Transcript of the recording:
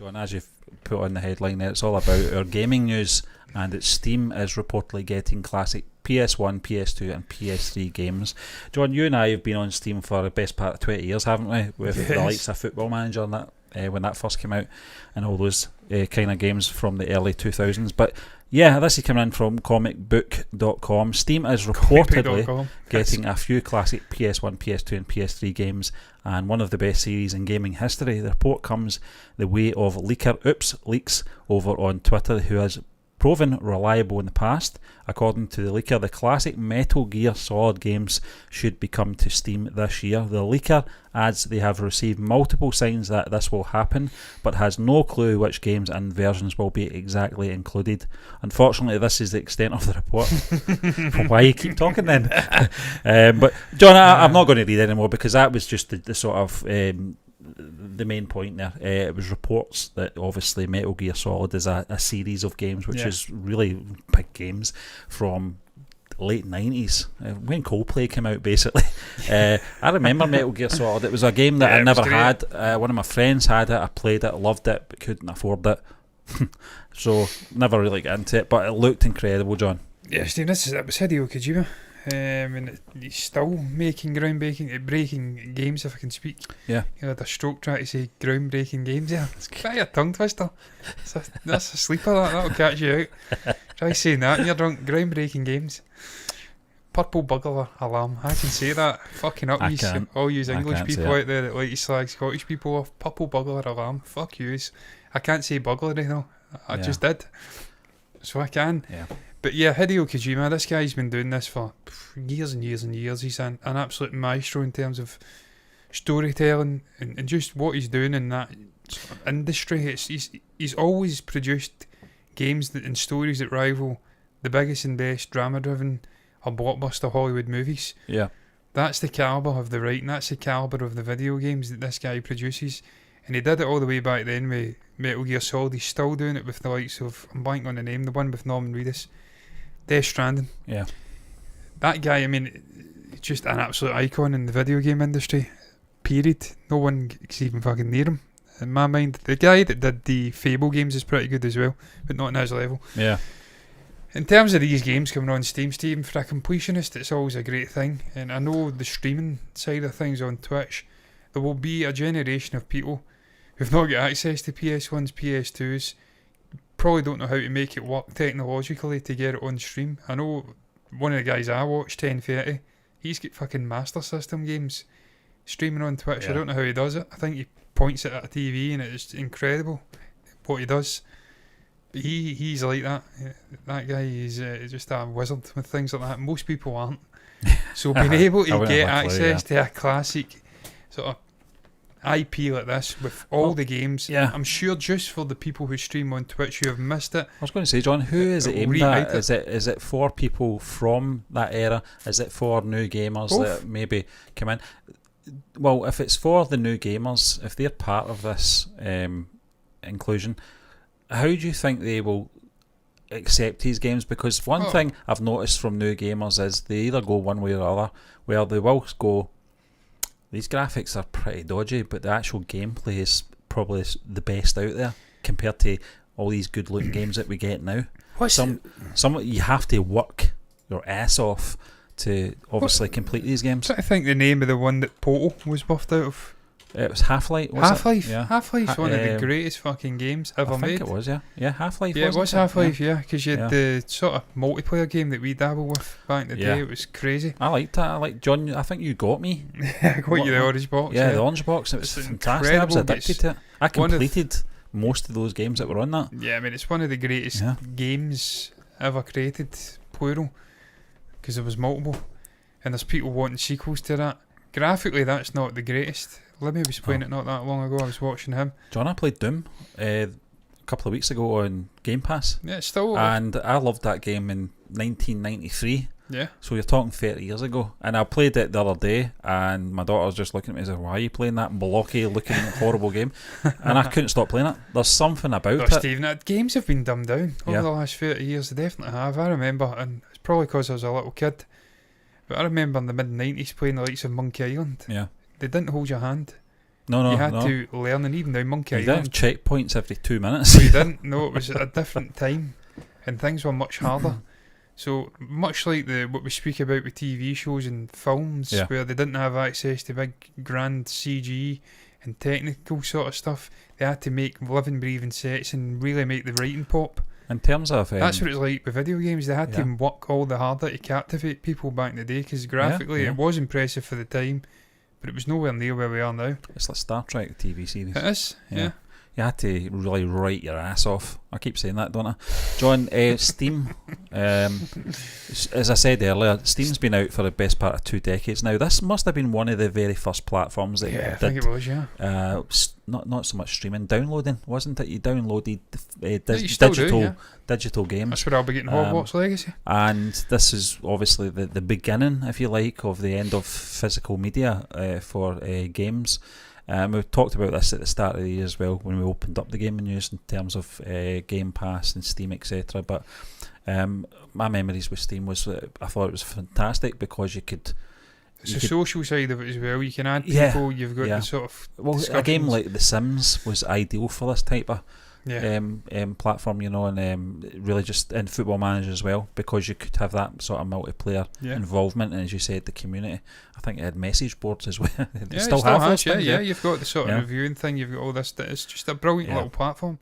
John, as you've put on the headline there, it's all about our gaming news, and it's Steam is reportedly getting classic PS1, PS2 and PS3 games. John, you and I have been on Steam for the best part of 20 years, haven't we? With the likes of Football Manager and that, when that first came out, and all those kind of games from the early 2000s. But yeah, this is coming in from comicbook.com. Steam is reportedly getting a few classic PS1, PS2 and PS3 games, and one of the best series in gaming history. The report comes the way of leaker Leaks over on Twitter, who has proven reliable in the past. According to the leaker, the classic Metal Gear Solid games should be coming to Steam this year. The leaker adds they have received multiple signs that this will happen, but has no clue which games and versions will be exactly included. Unfortunately, this is the extent of the report. Why you keep talking then? But John, I'm not going to read anymore, because that was just the sort of the main point there. It was reports that obviously Metal Gear Solid is a series of games, which is really big games from the late 90s, when Coldplay came out, basically. I remember Metal Gear Solid. It was a game that I never had. One of my friends had it. I played it, loved it, but couldn't afford it. So never really got into it, but it looked incredible, John. Yeah, Steve, that was Hideo Kojima. And he's still making breaking games, if I can speak. Yeah. You had a stroke trying to say groundbreaking games. Yeah, it's quite a tongue twister. That's a sleeper. That'll catch you out. Try saying that and you're drunk. Groundbreaking games. Purple burglar alarm. I can say that. Fucking up, all you English people out there that like to slag Scottish people off. Purple burglar alarm. Fuck yous. I can't say burglary though. I just did. So I can. Yeah. But yeah, Hideo Kojima, this guy's been doing this for years and years and years. He's an absolute maestro in terms of storytelling and just what he's doing in that sort of industry. He's always produced games and stories that rival the biggest and best drama-driven or blockbuster Hollywood movies. Yeah. That's the calibre of the writing, that's the calibre of the video games that this guy produces. And he did it all the way back then with Metal Gear Solid. He's still doing it with the likes of, I'm blanking on the name, the one with Norman Reedus. Death Stranding. Yeah. That guy, I mean, just an absolute icon in the video game industry. Period. No one is even fucking near him. In my mind, the guy that did the Fable games is pretty good as well, but not on his level. Yeah. In terms of these games coming on Steam, Stephen, for a completionist, it's always a great thing. And I know the streaming side of things on Twitch, there will be a generation of people who've not got access to PS1s, PS2s, probably don't know how to make it work technologically to get it on stream. I know one of the guys I watch, 1030, he's got fucking Master System games streaming on Twitch. I don't know how he does it. I think he points it at a TV and it's incredible what he does. But he's like that. That guy is just a wizard with things like that. Most people aren't. So being able to get access to a classic sort of IP like this with all the games, I'm sure just for the people who stream on Twitch who have missed it. I was going to say, John, who is it aimed at? Is it for people from that era? Is it for new gamers that maybe come in? Well, if it's for the new gamers, if they're part of this inclusion, how do you think they will accept these games? Because one thing I've noticed from new gamers is they either go one way or the other, where they will go, these graphics are pretty dodgy, but the actual gameplay is probably the best out there compared to all these good looking games that we get now. Some you have to work your ass off to obviously complete these games. I think the name of the one that Portal was buffed out of. It was Half-Life. Half-Life. Yeah. Half-Life's one of the greatest fucking games ever made. I think it was, yeah. Half-Life. Yeah, it was Half-Life, because you had the sort of multiplayer game that we dabble with back in the day. It was crazy. I liked that. John, I think you got me. I got you the orange box. Yeah, the orange box. It was fantastic. I was addicted to it. I completed most of those games that were on that. Yeah, I mean, it's one of the greatest games ever created, plural, because there was multiple, and there's people wanting sequels to that. Graphically, that's not the greatest. Lemmy was playing it not that long ago. I was watching him. John, I played Doom a couple of weeks ago on Game Pass. Yeah, it's still. And I loved that game in 1993. Yeah. So you're talking 30 years ago. And I played it the other day, and my daughter was just looking at me and said, "Why are you playing that blocky looking horrible game?" And I couldn't stop playing it. There's something about it. Stephen, games have been dumbed down over the last 30 years. They definitely have. I remember, and it's probably because I was a little kid, but I remember in the mid-90s playing the likes of Monkey Island. Yeah. They didn't hold your hand. No, you had no. to learn, and even now Monkey You didn't have Island, checkpoints every 2 minutes. we didn't. No, it was a different time, and things were much harder. So much like what we speak about with TV shows and films, Yeah. where they didn't have access to big grand CG and technical sort of stuff, they had to make living, breathing sets and really make the writing pop. In terms of... That's what it's like with video games. They had Yeah. to work all the harder to captivate people back in the day, because graphically yeah. it was impressive for the time, but it was nowhere near where we are now. It's like Star Trek TV series. It is, yeah. You had to really write your ass off. I keep saying that, don't I? John, Steam, as I said earlier, Steam's been out for the best part of 2 decades now. This must have been one of the very first platforms that Yeah, I did, think it was, yeah. not so much streaming, downloading, wasn't it? You downloaded You still do, digital yeah. digital games. That's where I'll be getting Hogwarts Legacy. And this is obviously the beginning, if you like, of the end of physical media for games. We talked about this at the start of the year as well, when we opened up the gaming news in terms of Game Pass and Steam, etc. But my memories with Steam was I thought it was fantastic because you could... It's the social side of it as well. You can add people, you've got the sort of a game like The Sims was ideal for this type of platform, and really just in Football Manager as well, because you could have that sort of multiplayer involvement, and as you said, the community. I think it had message boards as well. It still has, you've got the sort of reviewing thing, you've got all this. It's just a brilliant little platform.